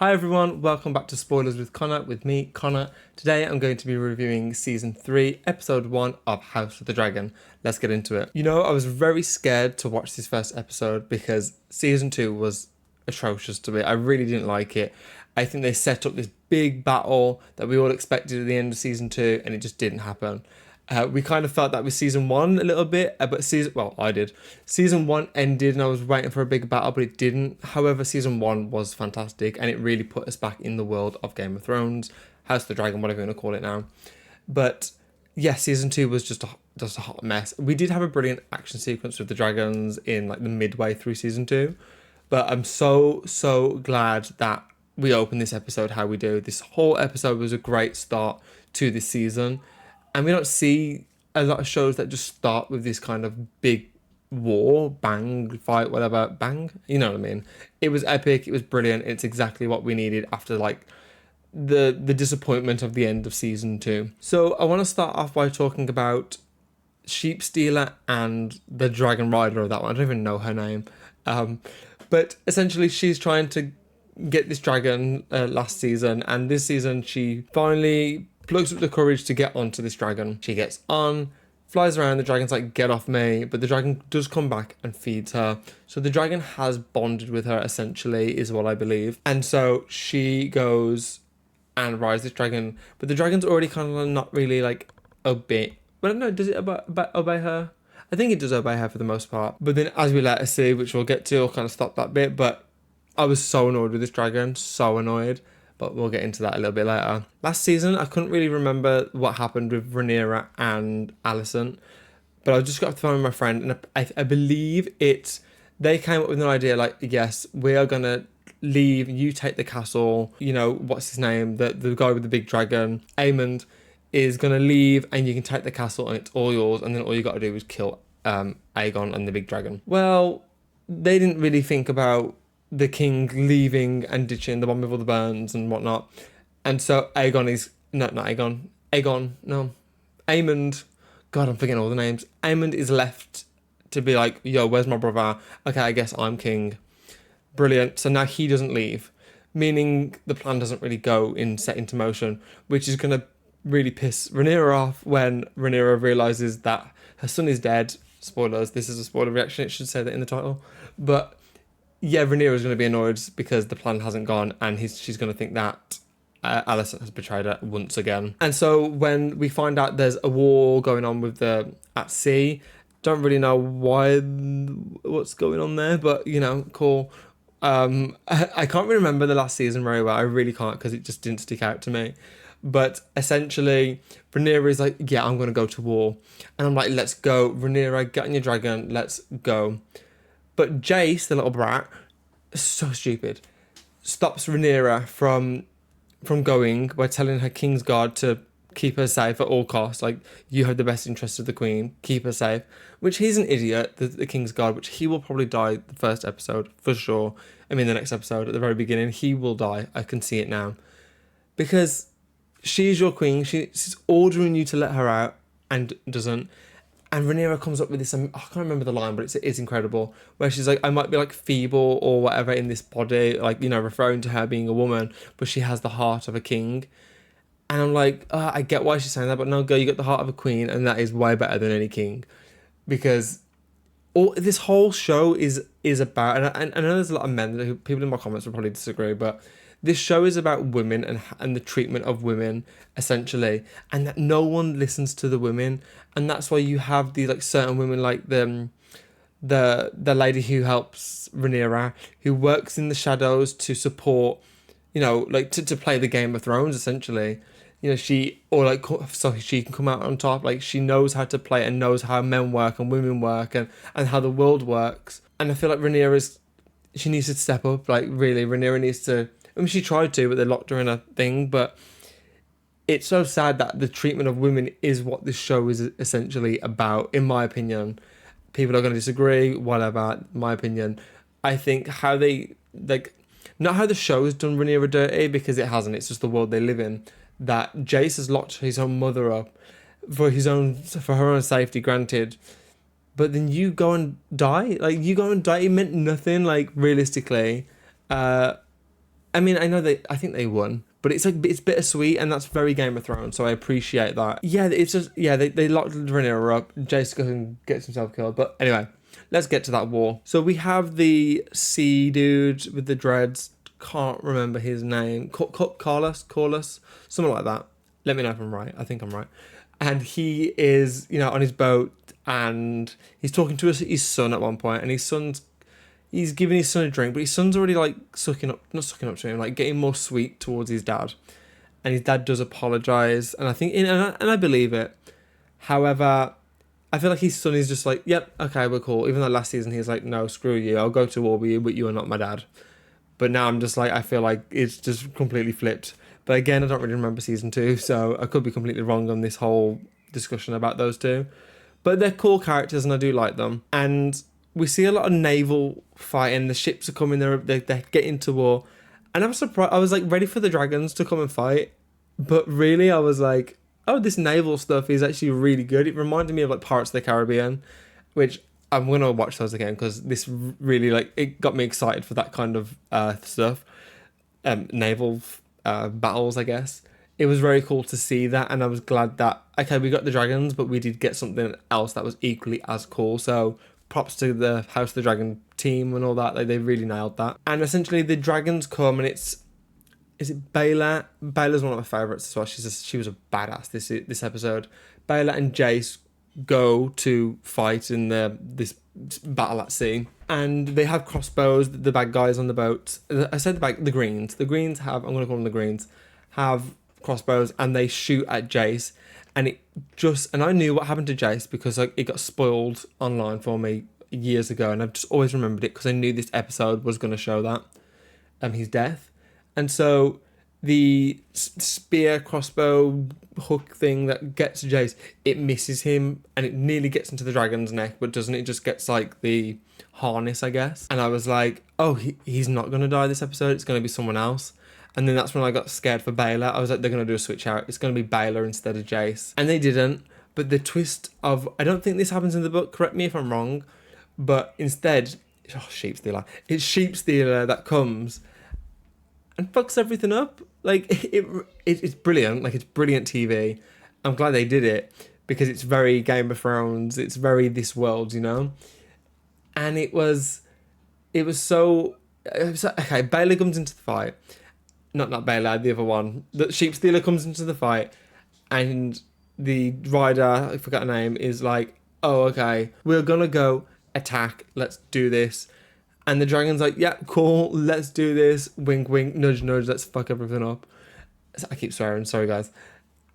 Hi everyone, welcome back to Spoilers with Connor, with me, Connor. Today I'm going to be reviewing Season 3, Episode 1 of House of the Dragon. Let's get into it. You know, I was very scared to watch this first episode because Season 2 was atrocious to me. I really didn't like it. I think they set up this big battle that we all expected at the end of Season 2 and it just didn't happen. We kind of felt that with Season 1 a little bit, but I did. Season 1 ended and I was waiting for a big battle, but it didn't. However, Season 1 was fantastic and it really put us back in the world of Game of Thrones, House of the Dragon, whatever you want to call it now. But yeah, Season 2 was just a hot mess. We did have a brilliant action sequence with the dragons in like the midway through Season 2, but I'm so glad that we opened this episode how we do. This whole episode was a great start to this season. And we don't see a lot of shows that just start with this kind of big war, bang, fight, whatever, bang. You know what I mean? It was epic. It was brilliant. It's exactly what we needed after like the disappointment of the end of Season 2. So I want to start off by talking about Sheep Stealer and the Dragon Rider of that one. I don't even know her name. But essentially she's trying to get this dragon last season, and this season she finally plugs up the courage to get onto this dragon. She gets on, flies around, the dragon's like, get off me, but the dragon does come back and feeds her. So the dragon has bonded with her, essentially, is what I believe. And so she goes and rides this dragon, but the dragon's already kind of not really like obey. But I don't know, does it obey her? I think it does obey her for the most part. But then as we later see, which we'll get to, I'll kind of stop that bit, but I was so annoyed with this dragon, so annoyed. But we'll get into that a little bit later. Last season, I couldn't really remember what happened with Rhaenyra and Alicent, but I just got off the phone with my friend, and I believe they came up with an idea like, yes, we are going to leave, you take the castle, you know, what's his name, the guy with the big dragon, Aemond, is going to leave, and you can take the castle, and it's all yours, and then all you got to do is kill Aegon and the big dragon. Well, they didn't really think about the king leaving and ditching the one with all the burns and whatnot. And so Aemond, God, I'm forgetting all the names. Aemond is left to be like, yo, where's my brother? Okay, I guess I'm king. Brilliant. So now he doesn't leave, meaning the plan doesn't really set into motion, which is going to really piss Rhaenyra off when Rhaenyra realizes that her son is dead. Spoilers, this is a spoiler reaction, it should say that in the title. But yeah, Rhaenyra is going to be annoyed because the plan hasn't gone, and she's going to think that Alicent has betrayed her once again. And so when we find out there's a war going on at sea, don't really know what's going on there, but you know, cool. I can't really remember the last season very well. I really can't, because it just didn't stick out to me. But essentially, Rhaenyra is like, yeah, I'm going to go to war. And I'm like, let's go. Rhaenyra, get on your dragon, let's go. But Jace, the little brat, so stupid, stops Rhaenyra from going by telling her King's Guard to keep her safe at all costs. Like, you have the best interest of the Queen, keep her safe. Which he's an idiot, the King's Guard, which he will probably die the first episode, for sure. I mean, the next episode, at the very beginning, he will die. I can see it now. Because she's your queen, she's ordering you to let her out, and doesn't. And Rhaenyra comes up with this, I can't remember the line, but it's incredible, where she's like, I might be like feeble or whatever in this body, like, you know, referring to her being a woman, but she has the heart of a king. And I'm like, I get why she's saying that, but no, girl, you got the heart of a queen, and that is way better than any king. Because this whole show is about, and I know there's a lot of men, people in my comments will probably disagree, but this show is about women and the treatment of women, essentially, and that no one listens to the women, and that's why you have these like certain women, like the lady who helps Rhaenyra, who works in the shadows to support, you know, like to play the Game of Thrones, essentially. You know, so she can come out on top. Like, she knows how to play and knows how men work and women work and how the world works. And I feel like she needs to step up. Like, really, Rhaenyra needs to. I mean, she tried to, but they locked her in a thing. But it's so sad that the treatment of women is what this show is essentially about, in my opinion. People are going to disagree, whatever, my opinion. I think how they, like, not how the show has done Rhaenyra dirty, because it hasn't, it's just the world they live in, that Jace has locked his own mother up for her own safety, granted. But then you go and die. Like, you go and die, it meant nothing, like, realistically. I mean, I think they won, but it's like, it's bittersweet, and that's very Game of Thrones, so I appreciate that. Yeah, it's just, yeah, they locked Rhaenyra up, Jace goes and gets himself killed, but anyway, let's get to that war. So we have the sea dude with the dreads, can't remember his name, Corlys, something like that. Let me know if I'm right, I think I'm right. And he is, on his boat, and he's talking to his son at one point, and he's giving his son a drink, but his son's already like not sucking up to him, like getting more sweet towards his dad. And his dad does apologize, and I think, and I believe it. However, I feel like his son is just like, yep, okay, we're cool. Even though last season he was like, no, screw you, I'll go to war with you, but you are not my dad. But now I'm just like, I feel like it's just completely flipped. But again, I don't really remember season 2, so I could be completely wrong on this whole discussion about those two. But they're cool characters, and I do like them. And we see a lot of naval fighting. The ships are coming. They're getting to war, and I was surprised. I was like ready for the dragons to come and fight, but really, I was like, oh, this naval stuff is actually really good. It reminded me of like Pirates of the Caribbean, which I'm gonna watch those again because this really it got me excited for that kind of stuff. Naval battles, I guess. It was very cool to see that, and I was glad that, okay, we got the dragons, but we did get something else that was equally as cool. So props to the House of the Dragon team and all that. Like, they really nailed that. And essentially the dragons come, and is it Baela? Baela's one of my favourites as well. She was a badass this episode. Baela and Jace go to fight in this battle at sea, and they have crossbows. The bad guys on the boat. I said the Greens. The Greens have, I'm going to call them the Greens, have crossbows, and they shoot at Jace. And I knew what happened to Jace because it got spoiled online for me years ago, and I've just always remembered it because I knew this episode was going to show that his death. And so the spear crossbow hook thing that gets Jace, it misses him, and it nearly gets into the dragon's neck, but doesn't. It just gets like the harness, I guess. And I was like, oh, he's not going to die this episode. It's going to be someone else. And then that's when I got scared for Baela. I was like, they're going to do a switch out. It's going to be Baela instead of Jace. And they didn't. But the twist of, I don't think this happens in the book, correct me if I'm wrong, but instead, Sheep Stealer. It's Sheep Stealer that comes and fucks everything up. Like, it's brilliant. Like, it's brilliant TV. I'm glad they did it because it's very Game of Thrones. It's very this world, And it was so, okay, Baela comes into the fight. Not Baela, the other one. The Sheep Stealer comes into the fight, and the rider, I forgot her name, is like, oh, okay, we're gonna go attack, let's do this. And the dragon's like, yeah, cool, let's do this. Wink, wink, nudge, nudge, let's fuck everything up. I keep swearing, sorry guys.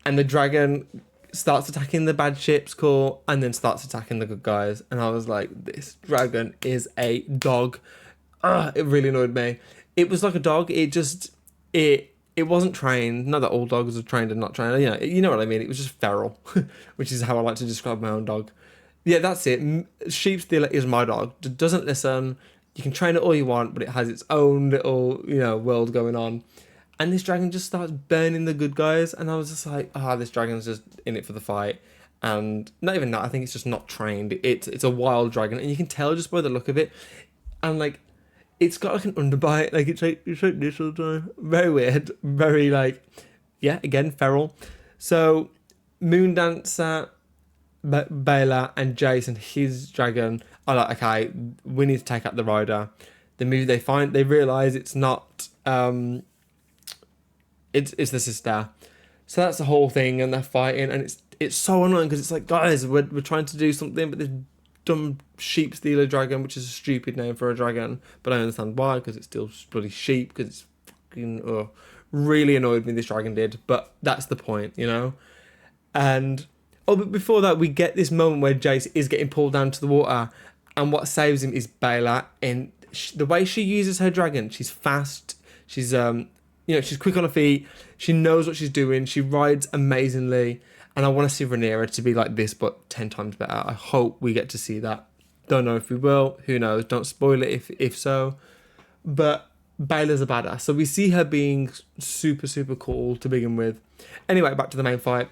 And the dragon starts attacking the bad ships, cool, and then starts attacking the good guys. And I was like, this dragon is a dog. It really annoyed me. It was like a dog, it wasn't trained. Not that all dogs are trained and not trained. You know what I mean. It was just feral, which is how I like to describe my own dog. Yeah, that's it. Sheep Stealer is my dog. It doesn't listen. You can train it all you want, but it has its own little, world going on. And this dragon just starts burning the good guys, and I was just like, this dragon's just in it for the fight. And not even that. I think it's just not trained. It's a wild dragon, and you can tell just by the look of it. And like, it's got like an underbite, like it's like this all the time. Very weird, very again, feral. So Moondancer, Baela, and Jace and his dragon are like, okay, we need to take out the rider. The move they realise it's not, it's the sister. So that's the whole thing, and they're fighting, and it's so annoying because it's like, guys, we're trying to do something, but this dumb Sheep Stealer dragon, which is a stupid name for a dragon, but I understand why, because it's still bloody sheep, because it's fucking, really annoyed me, this dragon did, but that's the point, And, but before that, we get this moment where Jace is getting pulled down to the water, and what saves him is Baela, and the way she uses her dragon, she's fast, she's, she's quick on her feet, she knows what she's doing, she rides amazingly. And I want to see Rhaenyra to be like this, but 10 times better. I hope we get to see that. Don't know if we will. Who knows? Don't spoil it if so. But Baela's a badass. So we see her being super, super cool to begin with. Anyway, back to the main fight.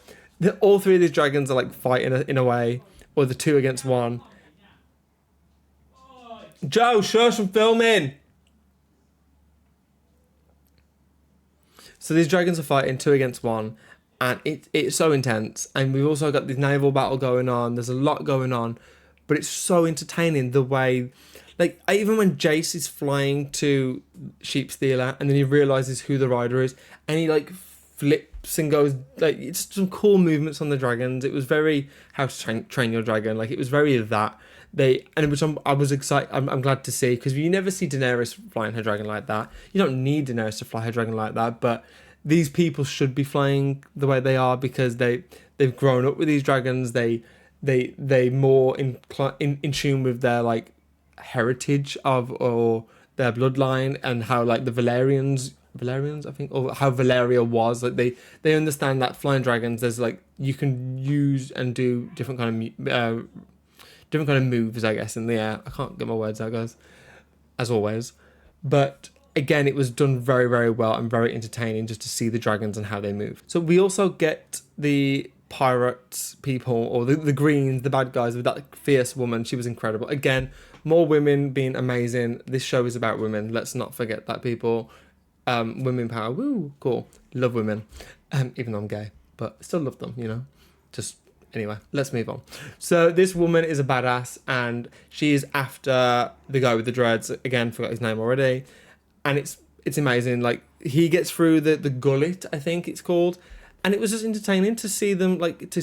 All three of these dragons are like fighting in a way. Or the 2 against 1. Joe, shush, I'm filming. So these dragons are fighting 2 against 1, and it's so intense. And we've also got this naval battle going on. There's a lot going on, but it's so entertaining the way, like, even when Jace is flying to Sheep Stealer and then he realizes who the rider is, and he like flips and goes, like, it's some cool movements on the dragons. It was very How to Train Your Dragon. Like, it was very that. Which I was excited. I'm glad to see, because you never see Daenerys flying her dragon like that. You don't need Daenerys to fly her dragon like that, but these people should be flying the way they are, because they've grown up with these dragons. They more in tune with their like heritage of, or their bloodline, and how like the Valerians I think, or how Valeria was, like they understand that flying dragons, there's like, you can use and do different kind of moves, I guess, in the air. I can't get my words out, guys, as always. But again, it was done very, very well and very entertaining just to see the dragons and how they move. So we also get the pirate people, or the Greens, the bad guys, with that fierce woman. She was incredible. Again, more women being amazing. This show is about women. Let's not forget that, people. Women power. Woo, cool. Love women. Even though I'm gay, but still love them, Just anyway, let's move on. So this woman is a badass, and she is after the guy with the dreads. Again, forgot his name already. And it's amazing. Like, he gets through the gullet, I think it's called. And it was just entertaining to see them, like,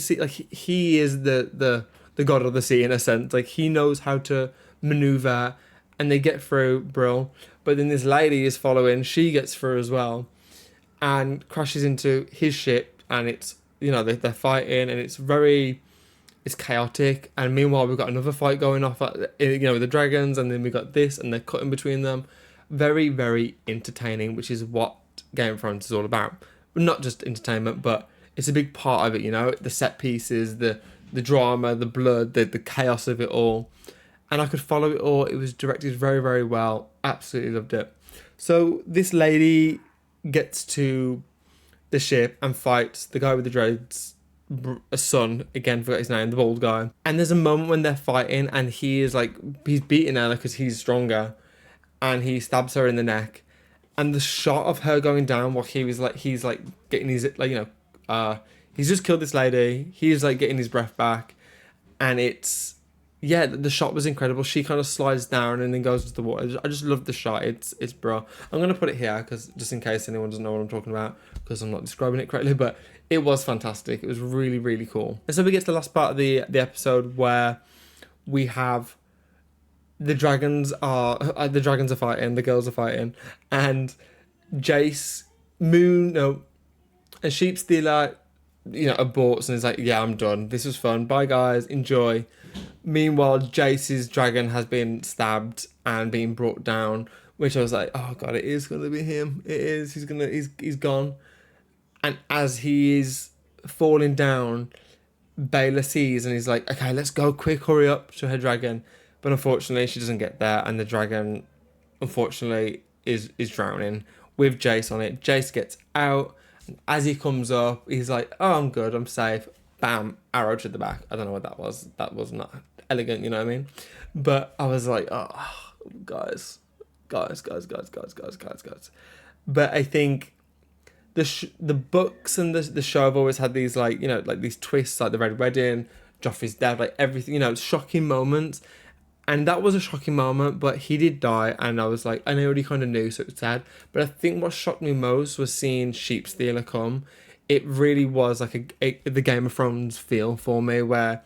he is the god of the sea, in a sense. Like, he knows how to maneuver, and they get through, Brill. But then this lady is following, she gets through as well, and crashes into his ship, and it's, they're fighting, and it's chaotic. And meanwhile, we've got another fight going off, with the dragons, and then we got this, and they're cutting between them. Very, very entertaining, which is what Game of Thrones is all about. Not just entertainment, but it's a big part of it, the set pieces, the drama, the blood, the chaos of it all. And I could follow it all. It was directed very, very well. Absolutely loved it. So this lady gets to the ship and fights the guy with the dreads, a son, again, forgot his name, the bald guy. And there's a moment when they're fighting, and he's beating her because he's stronger, and he stabs her in the neck. And the shot of her going down while he's getting his, he's just killed this lady. He's getting his breath back. And the shot was incredible. She kind of slides down and then goes into the water. I just love the shot. It's bro. I'm going to put it here, because just in case anyone doesn't know what I'm talking about, because I'm not describing it correctly, but it was fantastic. It was really, really cool. And so we get to the last part of the episode, where we have the dragons are fighting, the girls are fighting, and Jace, and Sheep Stealer, aborts and is like, yeah, I'm done. This was fun. Bye, guys. Enjoy. Meanwhile, Jace's dragon has been stabbed and being brought down, which I was like, oh god, it is gonna be him. It is. He's gone. And as he is falling down, Baylor sees and he's like, okay, let's go quick, hurry up to her dragon. But unfortunately, she doesn't get there, and the dragon, unfortunately, is drowning with Jace on it. Jace gets out, and as he comes up, he's like, oh, I'm good, I'm safe. Bam, arrow to the back. I don't know what that was. That was not elegant, you know what I mean? But I was like, oh, guys. But I think the books and the show have always had these, these twists, like the Red Wedding, Joffrey's death, everything, shocking moments. And that was a shocking moment, but he did die, and I was like, I already kind of knew, so it's sad. But I think what shocked me most was seeing Sheep Stealer come. It really was like the Game of Thrones feel for me, where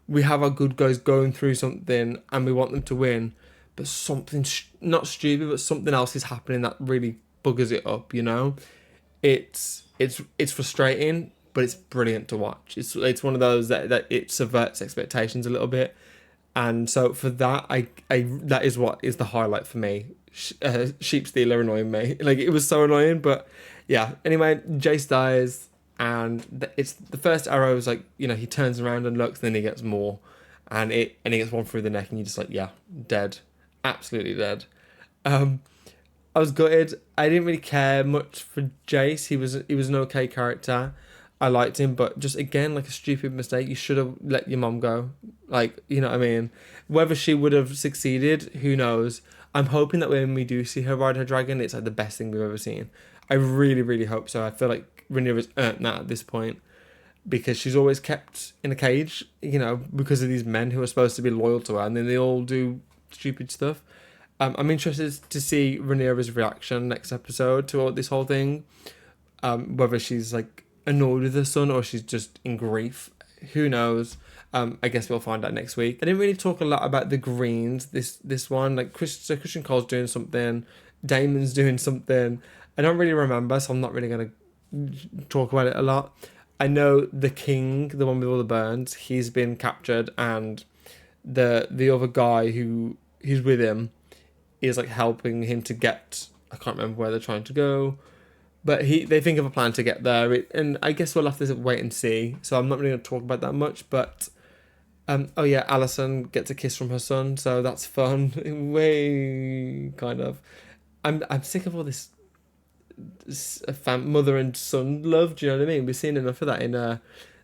we have our good guys going through something, and we want them to win, but something, not stupid, but something else is happening that really buggers it up, It's frustrating, but it's brilliant to watch. It's one of those that it subverts expectations a little bit. And so for that, that is what is the highlight for me. Sheep Stealer annoying me. It was so annoying, but yeah. Anyway, Jace dies, and it's the first arrow is he turns around and looks, and then he gets more, and he gets one through the neck, and you're just like, yeah, dead, absolutely dead. I was gutted. I didn't really care much for Jace. He was an okay character. I liked him, but just again, a stupid mistake. You should have let your mom go. You know what I mean? Whether she would have succeeded, who knows? I'm hoping that when we do see her ride her dragon, it's the best thing we've ever seen. I really, really hope so. I feel like Rhaenyra's earned that at this point because she's always kept in a cage, you know, because of these men who are supposed to be loyal to her, and then they all do stupid stuff. I'm interested to see Rhaenyra's reaction next episode to all this whole thing. Whether she's like annoyed with her son or she's just in grief, who knows? I guess we'll find out next week. I didn't really talk a lot about the Greens this one. Like Christian Cole's doing something, Damon's doing something. I don't really remember, so I'm not really gonna talk about it a lot. I know the king, the one with all the burns, he's been captured, and the other guy who's with him is like helping him to get. I can't remember where they're trying to go, but they think of a plan to get there, and I guess we'll have to wait and see. So I'm not really going to talk about that much, but oh yeah, Alison gets a kiss from her son, so that's fun. Way kind of. I'm sick of all this mother and son love. Do you know what I mean? We've seen enough of that in The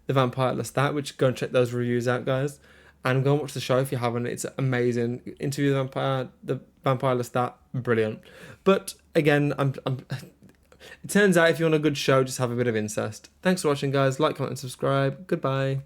Vampire Lestat, which go and check those reviews out, guys. And go and watch the show if you haven't. It's amazing. Interview the Vampire Lestat, brilliant. But again, it turns out if you want a good show, just have a bit of incest. Thanks for watching, guys. Like, comment, and subscribe. Goodbye.